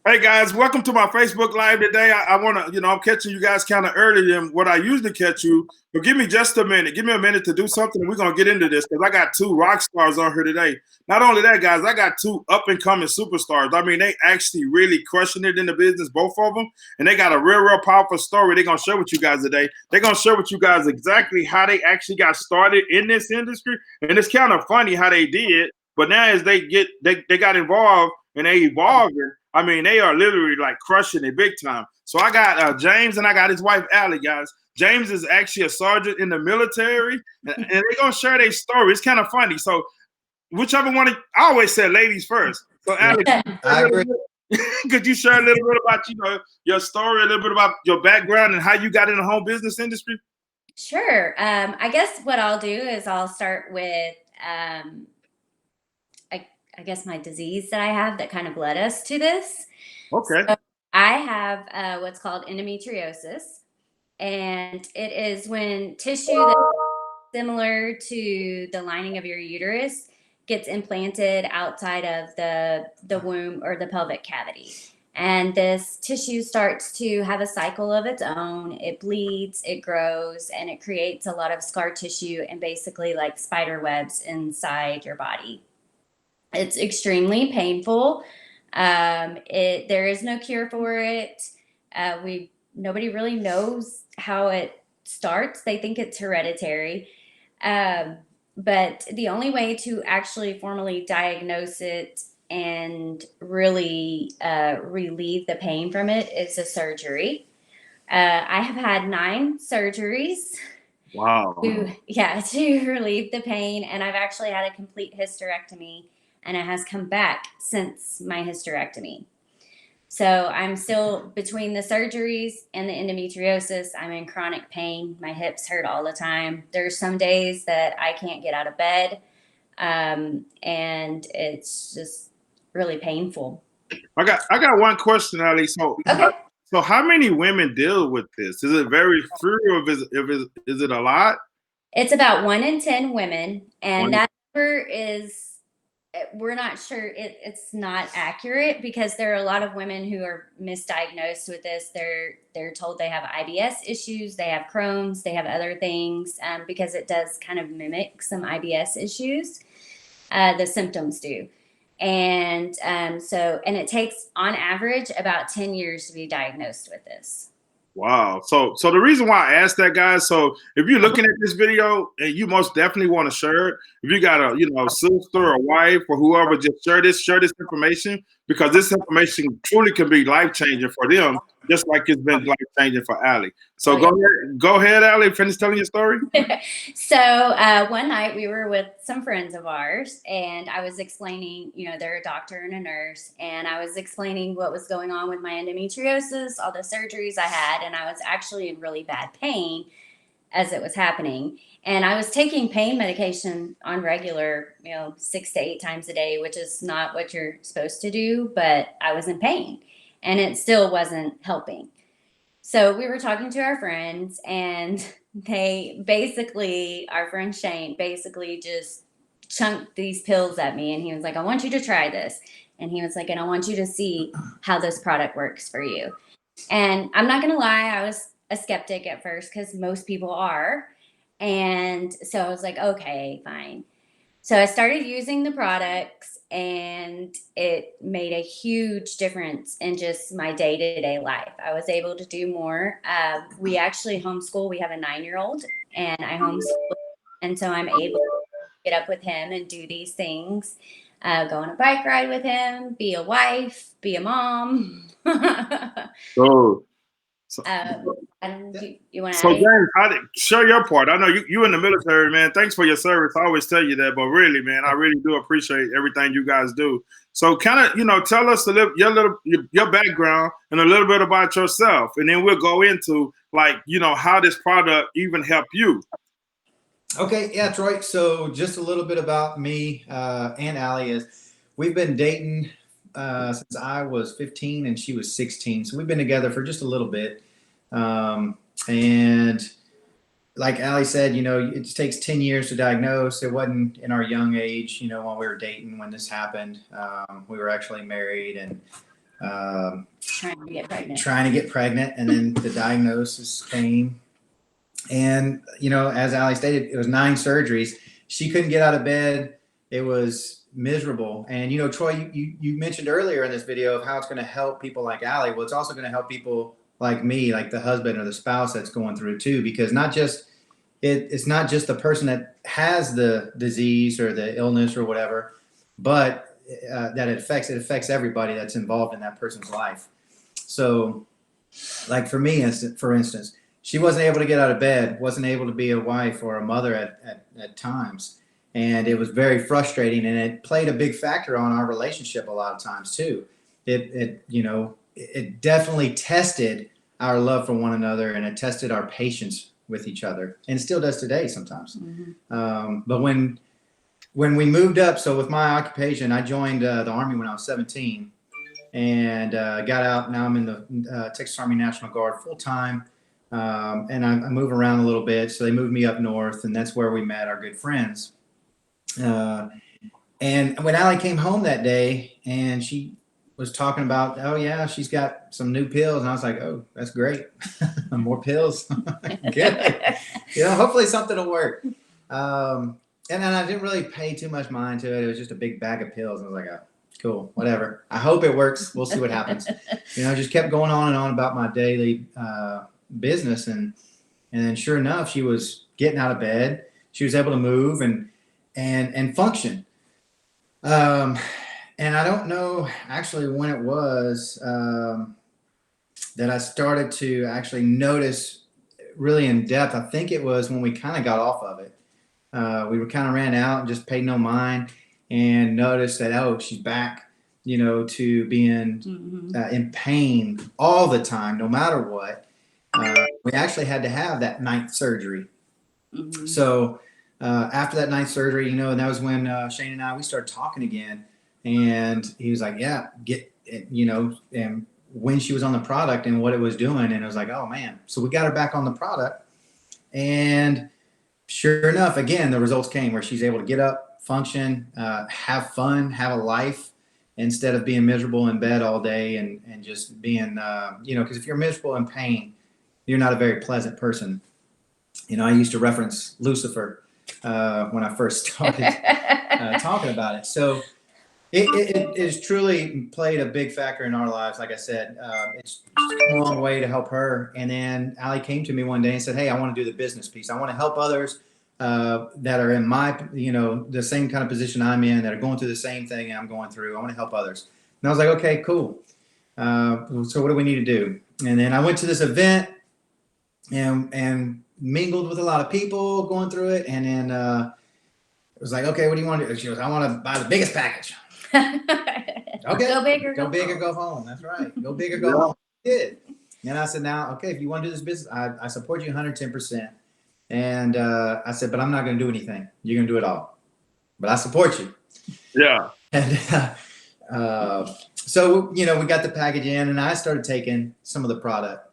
Hey guys, welcome to my Facebook Live today. I want to, I'm catching you guys kind of early than what I usually catch you. But give me just a minute. Give me a minute to do something, and we're gonna get into this because I got two rock stars on here today. Not only that, guys, I got two up and coming superstars. I mean, they actually really crushing it in the business, both of them, and they got a real powerful story they're gonna share with you guys today. They're gonna share with you guys exactly how they actually got started in this industry, and it's kind of funny how they did. But now as they got involved and they evolving. I mean, they are literally like crushing it big time. So I got James and I got his wife, Ali, guys. James is actually a sergeant in the military, and they're going to share their story. It's kind of funny. So whichever one, I always said ladies first. So Ali, I agree. could you share a little bit about, your story, a little bit about your background and how you got in the home business industry? Sure. I guess what I'll do is I'll start with I guess my disease that I have that kind of led us to this. Okay. So I have what's called endometriosis, and it is when tissue that's similar to the lining of your uterus gets implanted outside of the womb or the pelvic cavity. And this tissue starts to have a cycle of its own. It bleeds, it grows, and it creates a lot of scar tissue and basically like spider webs inside your body. It's extremely painful. There is no cure for it. Nobody really knows how it starts. They think it's hereditary, but the only way to actually formally diagnose it and really relieve the pain from it is a surgery. I have had 9 surgeries. Wow. To relieve the pain, and I've actually had a complete hysterectomy, and it has come back since my hysterectomy. So I'm still between the surgeries and the endometriosis. I'm in chronic pain. My hips hurt all the time. There's some days that I can't get out of bed, and it's just really painful. I got one question, Ali. So, Okay. So how many women deal with this? Is it very few, or is it a lot? It's about 1 in 10 women, and that number is, we're not sure, it's not accurate because there are a lot of women who are misdiagnosed with this. They're told they have IBS issues, they have Crohn's, they have other things, because it does kind of mimic some IBS issues. The symptoms do. And and it takes on average about 10 years to be diagnosed with this. Wow. So the reason why I asked that, guys, so if you're looking at this video and you most definitely want to share it, if you got a sister or wife or whoever, just share this information, because this information truly can be life-changing for them, just like it's been life-changing for Ali. So go ahead, Ali, finish telling your story. So one night we were with some friends of ours, and I was explaining, they're a doctor and a nurse, and I was explaining what was going on with my endometriosis, all the surgeries I had, and I was actually in really bad pain as it was happening. And I was taking pain medication on regular, 6 to 8 times a day, which is not what you're supposed to do, but I was in pain and it still wasn't helping. So we were talking to our friends, and our friend Shane basically just chunked these pills at me, and he was like, I want you to try this. And he was like, and I want you to see how this product works for you. And I'm not going to lie, I was a skeptic at first because most people are. And so I was like, okay, fine. So I started using the products, and it made a huge difference in just my day-to-day life. I was able to do more. We actually homeschool. We have a 9-year-old, and I homeschool. And so I'm able to get up with him and do these things, go on a bike ride with him, be a wife, be a mom. You want to? So James, share your part. I know you in the military, man. Thanks for your service. I always tell you that, but really, man, I really do appreciate everything you guys do. So kind of, tell us your background and a little bit about yourself, and then we'll go into how this product even helped you. Okay, yeah, Troy. So just a little bit about me and Ali is we've been dating since I was 15 and she was 16. So we've been together for just a little bit. And like Ali said, it takes 10 years to diagnose. It wasn't in our young age, when we were dating when this happened. We were actually married, and Trying to get pregnant. Trying to get pregnant, and then the diagnosis came. And, you know, as Ali stated, it was 9 surgeries. She couldn't get out of bed. It was miserable. And, you know, Troy, you mentioned earlier in this video of how it's going to help people like Ali. Well, it's also going to help people like me, like the husband or the spouse that's going through too, because it's not just the person that has the disease or the illness or whatever, but that it affects everybody that's involved in that person's life. So, like for me, for instance, she wasn't able to get out of bed, wasn't able to be a wife or a mother at times. And it was very frustrating, and it played a big factor on our relationship a lot of times too. It definitely tested our love for one another, and it tested our patience with each other, and still does today sometimes. Mm-hmm. But when we moved up, so with my occupation, I joined the Army when I was 17, and got out. Now I'm in the Texas Army National Guard full time. And I move around a little bit. So they moved me up north, and that's where we met our good friends. And when Ali came home that day, and she was talking about, oh yeah, she's got some new pills. And I was like, oh, that's great. More pills. Good. Hopefully something will work. And then I didn't really pay too much mind to it. It was just a big bag of pills. I was like, oh, cool, whatever. I hope it works. We'll see what happens. Just kept going on and on about my daily, business, and then sure enough, she was getting out of bed. She was able to move and function. And I don't know actually when it was that I started to actually notice really in depth. I think it was when we kind of got off of it. We were kind of ran out and just paid no mind, and noticed that, oh, she's back, to being in pain all the time, no matter what. We actually had to have that 9th surgery. Mm-hmm. So after that 9th surgery, and that was when Shane and I, we started talking again. And he was like, yeah, and when she was on the product and what it was doing. And I was like, oh man. So we got her back on the product. And sure enough, again, the results came where she's able to get up, function, have fun, have a life, instead of being miserable in bed all day and just being, because if you're miserable in pain, you're not a very pleasant person. I used to reference Lucifer when I first started talking about it. So it has truly played a big factor in our lives. Like I said, it's come a long way to help her. And then Ali came to me one day and said, hey, I want to do the business piece. I want to help others that are in my, the same kind of position I'm in, that are going through the same thing I'm going through. I want to help others. And I was like, okay, cool. So what do we need to do? And then I went to this event and mingled with a lot of people going through it. And then it was like, okay, what do you want to do? She goes, I want to buy the biggest package. Okay. Go big or go big or go home. That's right. Go big or go home. I did. And I said, now, okay, if you want to do this business, I support you 110%. And I said, but I'm not going to do anything. You're going to do it all. But I support you. Yeah. And so, we got the package in, and I started taking some of the product.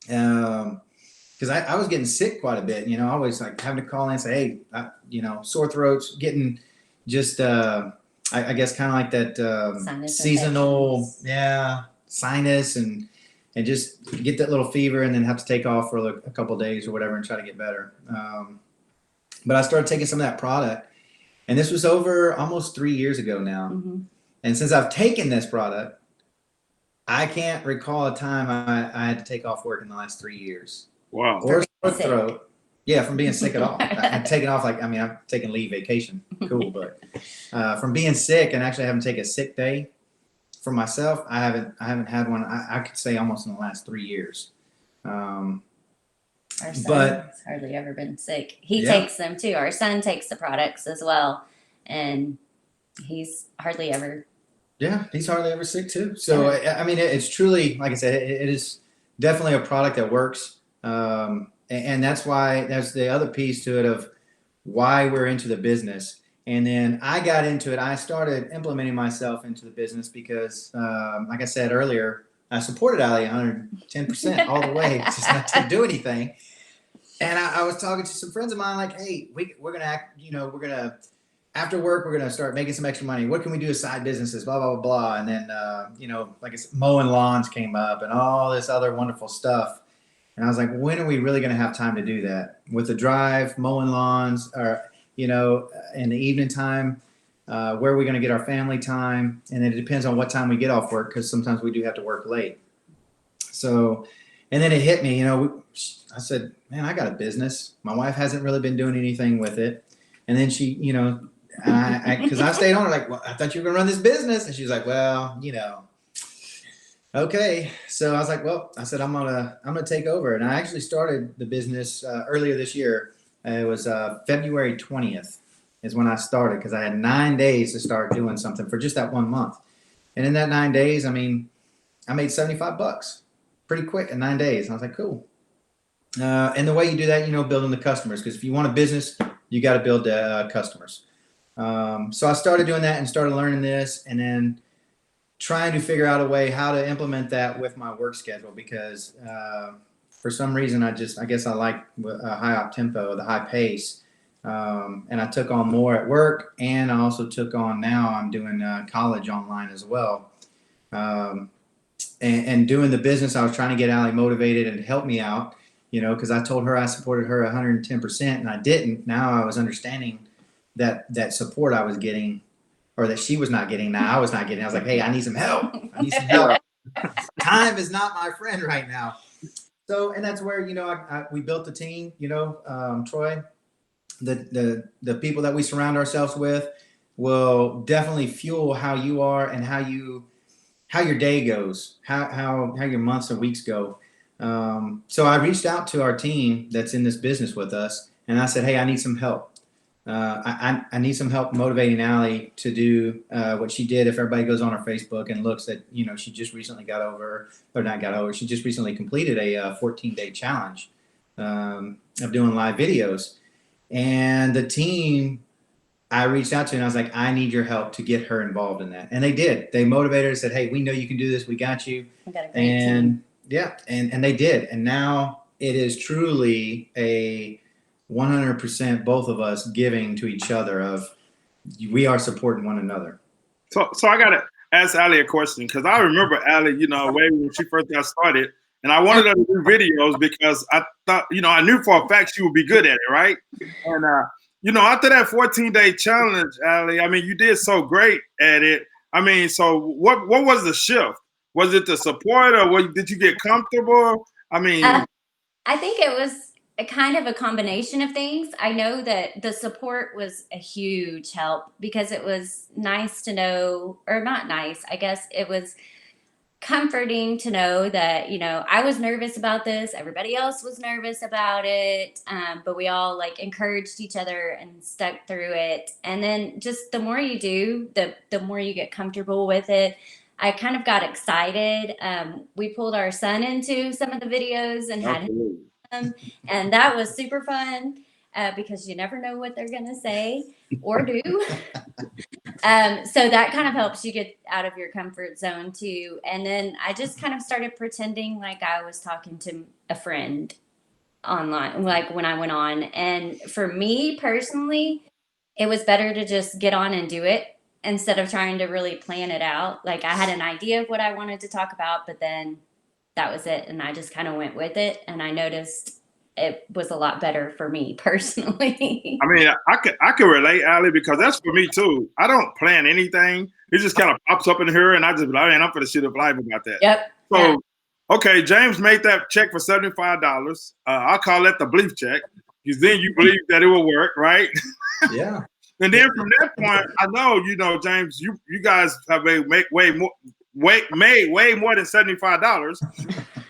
Because I was getting sick quite a bit, I was like having to call in and say, hey, sore throats, getting just, I guess kind of like that seasonal, sinus, and just get that little fever, and then have to take off for a couple of days or whatever and try to get better. But I started taking some of that product, and this was over almost 3 years ago now. Mm-hmm. And since I've taken this product, I can't recall a time I had to take off work in the last 3 years. Wow. Or sore throat. Yeah, from being sick at all. I'm taking off I'm taking leave vacation. Cool. But from being sick and actually having to take a sick day for myself, I haven't had one, I could say, almost in the last 3 years. Our son has hardly ever been sick. He takes them too. Our son takes the products as well. And he's hardly ever. Yeah, he's hardly ever sick too. So, it's truly, like I said, it is definitely a product that works. And that's the other piece to it of why we're into the business. And then I got into it. I started implementing myself into the business because, like I said earlier, I supported Ali 110% all the way, just not to do anything. And I was talking to some friends of mine, like, hey, we're going to act, we're going to after work, we're going to start making some extra money. What can we do as side businesses? Blah, blah, blah, blah. And then, like I said, mowing lawns came up and all this other wonderful stuff. And I was like, when are we really going to have time to do that? With the drive, mowing lawns, or, in the evening time, where are we going to get our family time? And then it depends on what time we get off work, because sometimes we do have to work late. So, and then it hit me, I said, man, I got a business. My wife hasn't really been doing anything with it. And then she, because I stayed on her, like, well, I thought you were going to run this business. And she was like, well, okay. So I was like, well, I said, I'm gonna take over. And I actually started the business earlier this year. It was February 20th is when I started, because I had 9 days to start doing something for just that 1 month. And in that 9 days, I made $75 pretty quick in 9 days. And I was like, cool. And the way you do that, building the customers, because if you want a business, you got to build customers. So I started doing that and started learning this, and then trying to figure out a way how to implement that with my work schedule, because for some reason I guess I like a high up tempo, the high pace. And I took on more at work, and I also took on, now I'm doing college online as well. And doing the business, I was trying to get Ali motivated and help me out, because I told her I supported her 110%, and I didn't. Now I was understanding that support I was getting, or that she was not getting. Now I was not getting. I was like, hey, I need some help. I need some help. Time is not my friend right now. So, and that's where, we built the team, Troy, the people that we surround ourselves with will definitely fuel how you are and how your day goes, how your months and weeks go. So I reached out to our team that's in this business with us, and I said, hey, I need some help. I need some help motivating Ali to do what she did. If everybody goes on her Facebook and looks at, she just recently she just recently completed a 14-day challenge of doing live videos. And the team I reached out to, and I was like, I need your help to get her involved in that. And they did. They motivated her, said, hey, we know you can do this. We got you. We got a great team. Yeah, and they did. And now it is truly a 100% both of us giving to each other, of we are supporting one another. So I got to ask Ali a question, because I remember Ali, way when she first got started, and I wanted her to do videos because I thought, I knew for a fact she would be good at it, right? And, after that 14-day challenge, Ali, you did so great at it. So what was the shift? Was it the support, or did you get comfortable? I think it was a kind of a combination of things. I know that the support was a huge help, because it was nice to know, or not nice, I guess it was comforting to know that, I was nervous about this. Everybody else was nervous about it. But we all encouraged each other and stuck through it. And then just the more you do, the more you get comfortable with it. I kind of got excited. We pulled our son into some of the videos and had him, and that was super fun, because you never know what they're going to say or do. So that kind of helps you get out of your comfort zone too. And then I just kind of started pretending like I was talking to a friend online, when I went on. And for me personally, it was better to just get on and do it instead of trying to really plan it out. I had an idea of what I wanted to talk about, but then that was it. And I just kind of went with it. And I noticed it was a lot better for me personally. I could relate, Ali, because that's for me too. I don't plan anything. It just kind of pops up in here, and I just be like, man, I'm going to shoot up live about that. Yep. So, yeah. Okay, James made that check for $75. I'll call that the belief check, because then you believe that it will work, right? Yeah. And then from that point, I know, James, you guys have made way more than $75.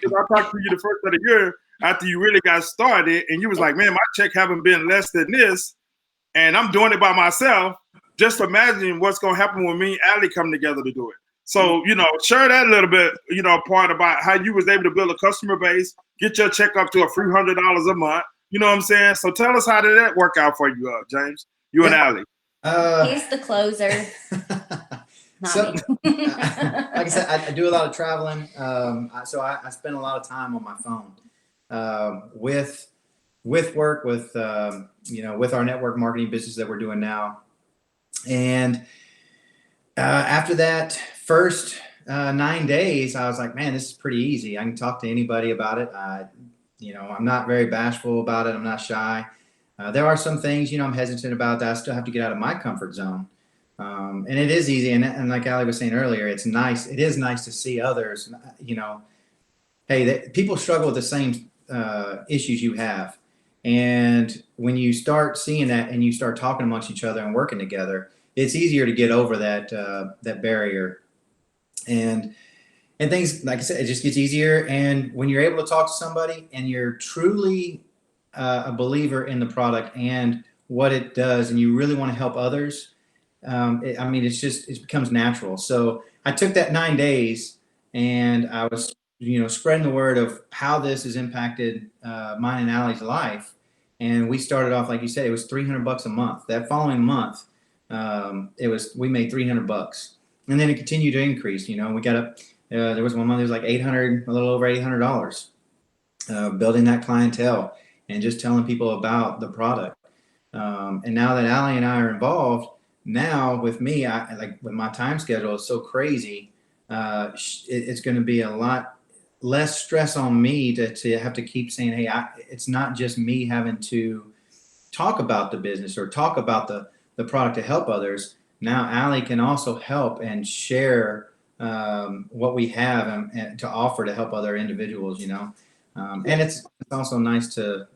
Because I talked to you the first of the year after you really got started, and you was like, man, my check haven't been less than this, and I'm doing it by myself. Just imagine what's going to happen when me and Ali come together to do it. So, share that a little bit, part about how you was able to build a customer base, get your check up to a few $100 a month. You know what I'm saying? So tell us, how did that work out for you, James? You and Ali. He's the closer. So, like I said, I do a lot of traveling. So I spend a lot of time on my phone with work, with our network marketing business that we're doing now. And after that first 9 days, I was like, man, this is pretty easy. I can talk to anybody about it. I'm not very bashful about it. I'm not shy. There are some things, I'm hesitant about that I still have to get out of my comfort zone. And it is easy. And like Ali was saying earlier, it's nice. It is nice to see others, hey, people struggle with the same issues you have. And when you start seeing that and you start talking amongst each other and working together, it's easier to get over that barrier. And things, like I said, it just gets easier. And when you're able to talk to somebody and you're truly a believer in the product and what it does, and you really want to help others, it becomes natural. So I took that 9 days and I was, spreading the word of how this has impacted mine and Allie's life. And we started off, like you said, it was $300 a month. That following month, we made $300, and then it continued to increase. We got up. There was one month it was like $800, a little over $800. Building that clientele and just telling people about the product. And now that Allie and I are involved, now with me, with my time schedule is so crazy. It's going to be a lot less stress on me to have to keep saying, hey, it's not just me having to talk about the business or talk about the product to help others. Now Allie can also help and share what we have and to offer to help other individuals, and it's also nice to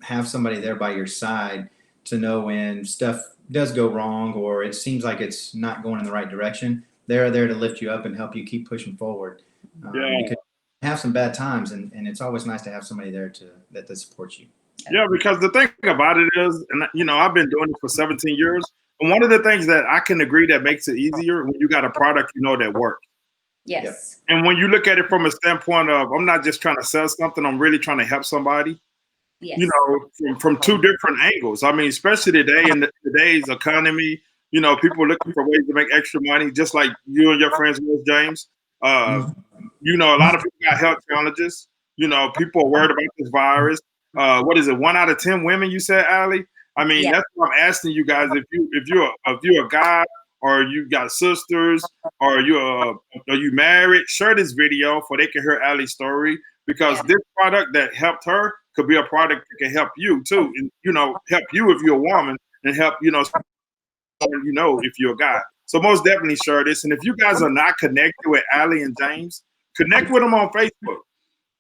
have somebody there by your side to know when stuff does go wrong or it seems like it's not going in the right direction. They're there to lift you up and help you keep pushing forward. Because you have some bad times, and it's always nice to have somebody there that supports you. Yeah, because the thing about it is, and I've been doing it for 17 years, and one of the things that I can agree that makes it easier when you got a product that works. Yes. And when you look at it from a standpoint of, I'm not just trying to sell something, I'm really trying to help somebody. Yes. From two different angles. I mean, especially today in today's economy, people are looking for ways to make extra money, just like you and your friends with James. A lot of people got health challenges. People are worried about this virus. What is it? 1 out of 10 women, you said, Ali? I mean, that's what I'm asking you guys. If you're a guy or you got sisters or are you married, share this video so they can hear Ali's story, because this product that helped her could be a product that can help you too, and help you if you're a woman, and help if you're a guy. So most definitely share this. And if you guys are not connected with Ali and James, connect with them on Facebook.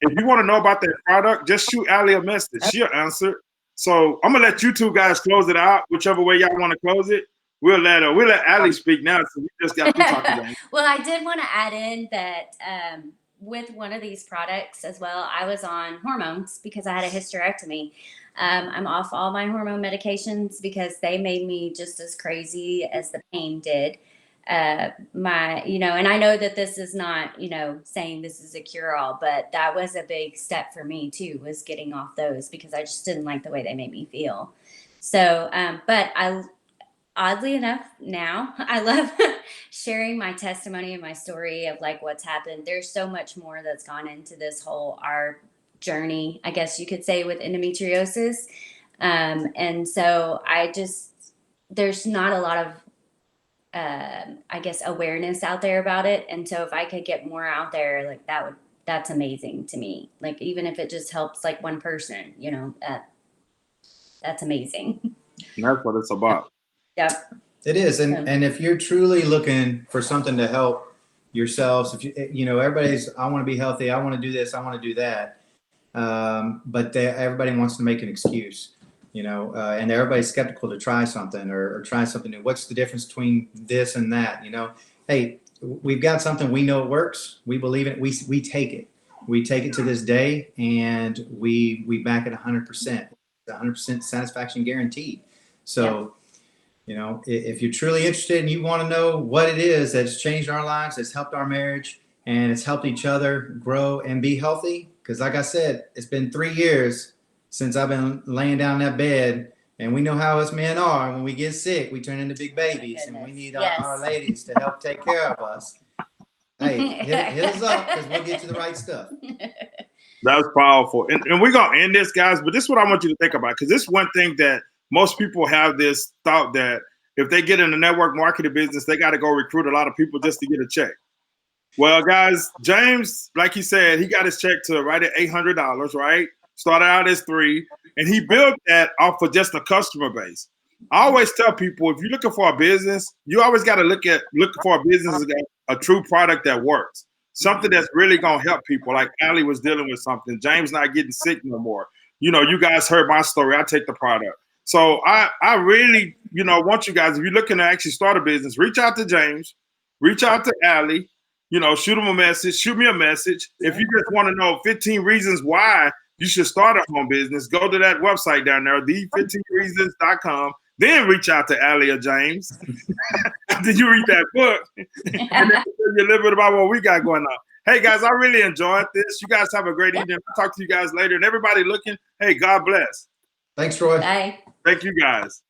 If you want to know about that product, just shoot Ali a message. She'll answer. So I'm gonna let you two guys close it out, whichever way y'all want to close it. We'll let Ali speak now, so we just got to talking. Well, I did want to add in that with one of these products as well, I was on hormones because I had a hysterectomy. I'm off all my hormone medications because they made me just as crazy as the pain did. And I know that this is not, saying this is a cure-all, but that was a big step for me too, was getting off those because I just didn't like the way they made me feel. So, but oddly enough, now I love sharing my testimony and my story of like what's happened. There's so much more that's gone into this our journey, I guess you could say, with endometriosis. And so there's not a lot of, awareness out there about it. And so if I could get more out there, like that's amazing to me. Like, even if it just helps like one person, that's amazing. And that's what it's about. Yep. It is. And if you're truly looking for something to help yourselves, if everybody's, I want to be healthy, I want to do this, I want to do that. But everybody wants to make an excuse, and everybody's skeptical to try something or try something new. What's the difference between this and that? Hey, we've got something, we know it works. We believe it. We take it. We take it to this day, and we back it 100%, 100% satisfaction guaranteed. So, if you're truly interested and you want to know what it is that's changed our lives, that's helped our marriage, and it's helped each other grow and be healthy. Because like I said, it's been 3 years since I've been laying down in that bed, and we know how us men are. When we get sick, we turn into big babies, and we need our ladies to help take care of us. Hey, hit us up, because we'll get you the right stuff. That's powerful. And we're going to end this, guys, but this is what I want you to think about, because this is one thing that most people have this thought that if they get in the network marketing business, they got to go recruit a lot of people just to get a check. Well, guys, James, like he said, he got his check to right at $800, right? Started out as $3, and he built that off of just a customer base. I always tell people, if you're looking for a business, you always got to look for a business that got a true product that works, something that's really gonna help people. Like Ali was dealing with something. James not getting sick no more. You know, you guys heard my story. I take the product. So I really, you know, want you guys, if you're looking to actually start a business, reach out to James, reach out to Ali. You know, shoot me a message. If you just want to know 15 reasons why you should start a home business, go to that website down there, the15reasons.com. Then reach out to Ali or James. After you read that book, and then tell you a little bit about what we got going on. Hey, guys, I really enjoyed this. You guys have a great evening. I'll talk to you guys later. And everybody looking, hey, God bless. Thanks, Troy. Bye. Thank you, guys.